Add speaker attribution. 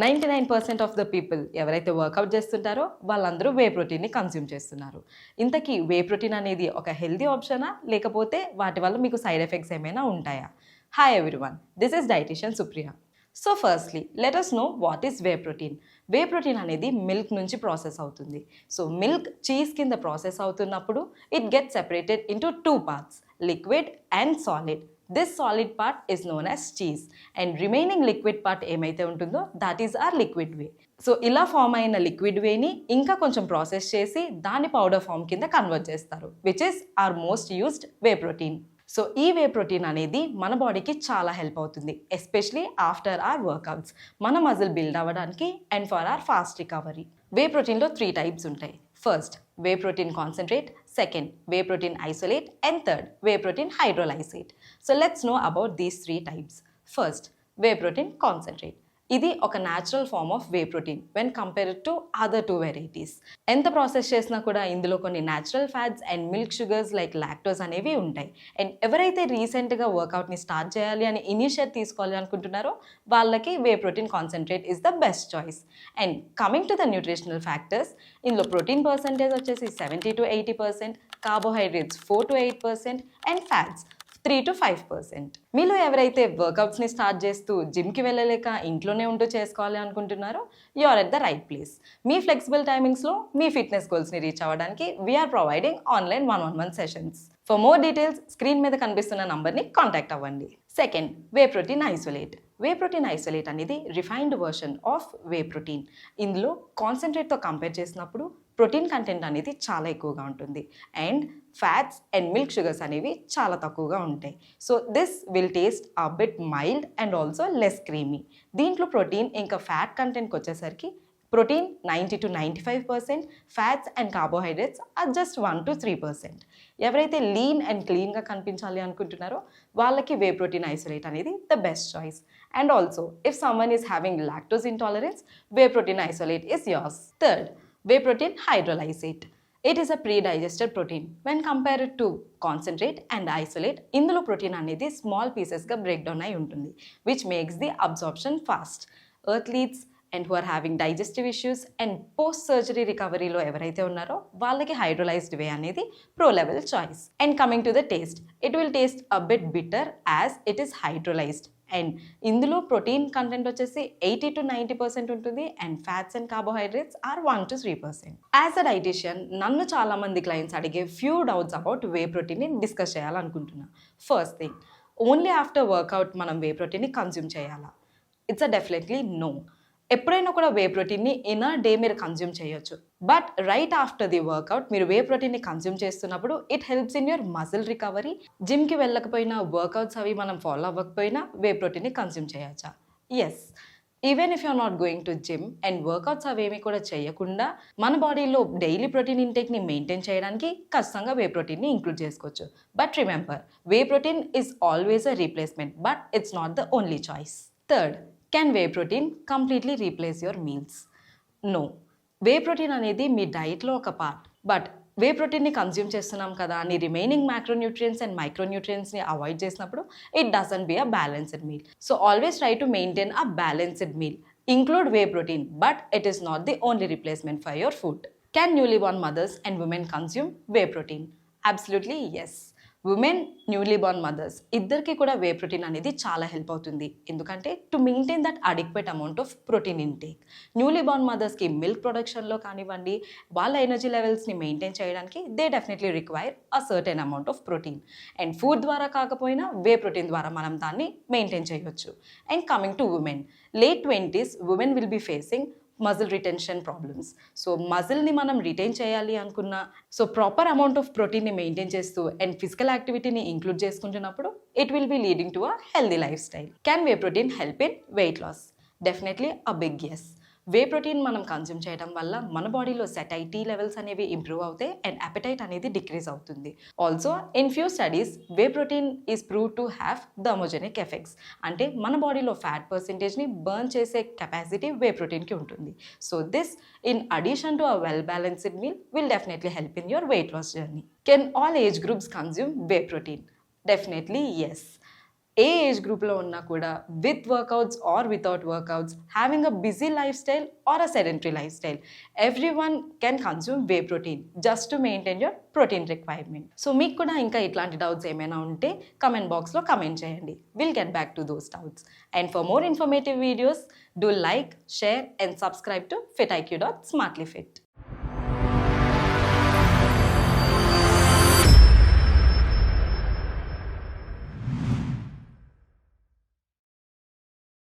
Speaker 1: 99% of the people ఎవరైతే work out చేస్తుంటారో వాళ్ళందరూ వే ప్రోటీన్ని consume చేస్తున్నారు. ఇంతకీ వే ప్రోటీన్ అనేది ఒక హెల్తీ ఆప్షనా, లేకపోతే వాటి వల్ల మీకు సైడ్ ఎఫెక్ట్స్ ఏమైనా ఉంటాయా? Hi everyone, this is dietitian Supriya. So firstly let us know what is whey protein. Whey protein అనేది మిల్క్ నుంచి ప్రాసెస్ అవుతుంది. సో మిల్క్ చీజ్ కింద ప్రాసెస్ అవుతున్నప్పుడు it get separated into 2 parts, liquid and solid. This solid part is known as cheese and remaining liquid part ఏమైతే ఉంటుందో that is our liquid whey. So ఇలా form అయిన liquid వేని ఇంకా కొంచెం process చేసి దాని పౌడర్ ఫామ్ కింద కన్వర్ట్ చేస్తారు, which is our most used whey protein. So ఈ వే ప్రోటీన్ అనేది మన బాడీకి చాలా హెల్ప్ అవుతుంది, ఎస్పెషలీ ఆఫ్టర్ ఆర్ వర్కౌట్స్, మన మజిల్ బిల్డ్ అవ్వడానికి and for our fast recovery. Whey ప్రోటీన్లో 3 టైప్స్ ఉంటాయి. First whey protein concentrate, second whey protein isolate and third whey protein hydrolysate. So let's know about these 3 types. First whey protein concentrate. ఇది ఒక natural form of whey protein when compared to other 2 varieties. ఎంత process చేసినా కూడా ఇందులో కొన్ని natural fats and milk sugars like lactose అనేవి ఉంటాయి. And ఎవరైతే రీసెంట్గా వర్కౌట్ని స్టార్ట్ చేయాలి అని ఇనిషియేట్ తీసుకోవాలి అనుకుంటున్నారో వాళ్ళకి వే protein concentrate is the best choice. And coming to the nutritional factors, ఇందులో ప్రోటీన్ పర్సంటేజ్ వచ్చేసి 70 to 80%, carbohydrates 4 to 8% and fats 3 to 5%. మీలో ఎవరైతే వర్కౌట్స్ని స్టార్ట్ చేస్తూ జిమ్కి వెళ్ళలేక ఇంట్లోనే ఉంటూ చేసుకోవాలి అనుకుంటున్నారో you are at the right place. మీ ఫ్లెక్సిబుల్ టైమింగ్స్లో మీ ఫిట్నెస్ గోల్స్ని రీచ్ అవ్వడానికి we're providing online 1-on-1 sessions. For more details screen మీద కనిపిస్తున్న నంబర్ని కాంటాక్ట్ అవ్వండి. Second whey protein isolate. Whey protein isolate అనేది refined version of whey protein. ఇందులో కాన్సన్ట్రేట్తో కంపేర్ చేసినప్పుడు ప్రోటీన్ కంటెంట్ అనేది చాలా ఎక్కువగా ఉంటుంది and fats and milk sugars అనేవి చాలా తక్కువగా ఉంటాయి. So this will taste a bit mild and also less creamy. దీంట్లో ప్రోటీన్ ఇంకా ఫ్యాట్ కంటెంట్కి వచ్చేసరికి protein 90 to 95%, fats and carbohydrates are just 1 to 3%. ఎవరైతే లీన్ అండ్ క్లీన్గా కనిపించాలి అనుకుంటున్నారో వాళ్ళకి వే ప్రోటీన్ ఐసోలేట్ అనేది the best choice. And also if someone is having lactose intolerance, way protein isolate is yours. Third whey protein hydrolysate. It is a pre-digested protein when compared to concentrate and isolate. ఇందులో ప్రోటీన్ అనేది small పీసెస్గా break down అయి ఉంటుంది, which makes the absorption fast. Athletes and who are having digestive issues and post surgery రికవరీలో ఎవరైతే ఉన్నారో వాళ్ళకి హైడ్రోలైజ్డ్ వే అనేది pro level choice. And coming to the taste, it will taste a bit bitter as it is hydrolysed. And ఇందులో protein content వచ్చేసి 80 to 90% ఉంటుంది and fats and carbohydrates are 1 to 3%. As a dietitian నన్ను చాలామంది clients అడిగే few doubts about whey ప్రోటీన్ని discuss చేయాలనుకుంటున్నా. First thing, only after workout మనం whey ప్రోటీన్ని కన్జ్యూమ్ చేయాలా? It's a definitely no. ఎప్పుడైనా కూడా వే ప్రోటీన్ని ఇన్ అ డే మీరు కన్జ్యూమ్ చేయొచ్చు, but right after the workout మీరు వే ప్రోటీన్ని కన్జ్యూమ్ చేస్తున్నప్పుడు it helps in your muscle recovery. జిమ్కి వెళ్ళకపోయినా వర్కౌట్స్ అవి మనం ఫాలో అవ్వకపోయినా వే ప్రోటీన్ని కన్జ్యూమ్ చేయొచ్చా? Yes. Even if you're not going to gym and workouts అవేమీ కూడా చేయకుండా మన బాడీలో డైలీ ప్రోటీన్ ఇంటేక్ని మెయింటైన్ చేయడానికి ఖచ్చితంగా వే ప్రోటీన్ని ఇంక్లూడ్ చేసుకోవచ్చు. But remember, way protein is always a replacement, but it's not the only choice. Third, can whey protein completely replace your meals? No. Way protein అనేది మీ డైట్లో ఒక పార్ట్, బట్ వే ప్రోటీన్ని consume చేస్తున్నాం కదా అని రిమైనింగ్ మ్యాక్రోన్యూట్రియన్స్ అండ్ మైక్రోన్యూట్రియన్స్ని అవాయిడ్ చేసినప్పుడు it doesn't be a balanced meal. So always try to maintain a balanced meal. Include whey protein, but it is not the only replacement for your food. Can newly born mothers and women consume whey protein? Absolutely yes. Women, newly born mothers ఇద్దరికి కూడా whey protein అనేది చాలా help అవుతుంది. ఎందుకంటే to maintain that adequate amount of protein intake. Newly born మదర్స్కి milk ప్రొడక్షన్లో కానివ్వండి, వాళ్ళ ఎనర్జీ లెవెల్స్ని మెయింటైన్ చేయడానికి they definitely require a certain amount of protein. And food ద్వారా కాకపోయినా వే ప్రోటీన్ ద్వారా మనం దాన్ని మెయింటైన్ చేయవచ్చు. And coming to women, late 20s women will be facing muscle retention problems. So మజిల్ని మనం రిటైన్ చేయాలి అనుకున్నా, సో ప్రాపర్ అమౌంట్ ఆఫ్ ప్రోటీన్ని మెయింటైన్ చేస్తూ అండ్ ఫిజికల్ యాక్టివిటీని ఇంక్లూడ్ చేసుకుంటున్నప్పుడు it will be leading to a healthy life style. Can whey protein help in weight loss? Definitely a big yes. Whey protein మనం consume చేయడం వల్ల మన బాడీలో satiety levels అనేవి ఇంప్రూవ్ అవుతాయి అండ్ అపెటైట్ అనేది డిక్రీజ్ అవుతుంది. Also in few studies whey protein is prove to have thermogenic effects. అంటే మన బాడీలో ఫ్యాట్ పర్సెంటేజ్ని బర్న్ చేసే కెపాసిటీ వే ప్రోటీన్కి ఉంటుంది. So this in addition to a well balanced meal will definitely help in your weight loss journey. Can all age groups consume whey protein? Definitely yes. ఏ age గ్రూప్లో ఉన్నా కూడా with workouts or without workouts, having a busy life style or a sedentary life style, everyone can consume whey protein just to maintain your protein requirement. So మీకు కూడా ఇంకా ఇట్లాంటి doubts ఏమైనా ఉంటే కమెంట్ బాక్స్లో కమెంట్ చేయండి. Will get back to those doubts. And for more informative videos, do like, share and subscribe to Fitiq.Smartlyfit.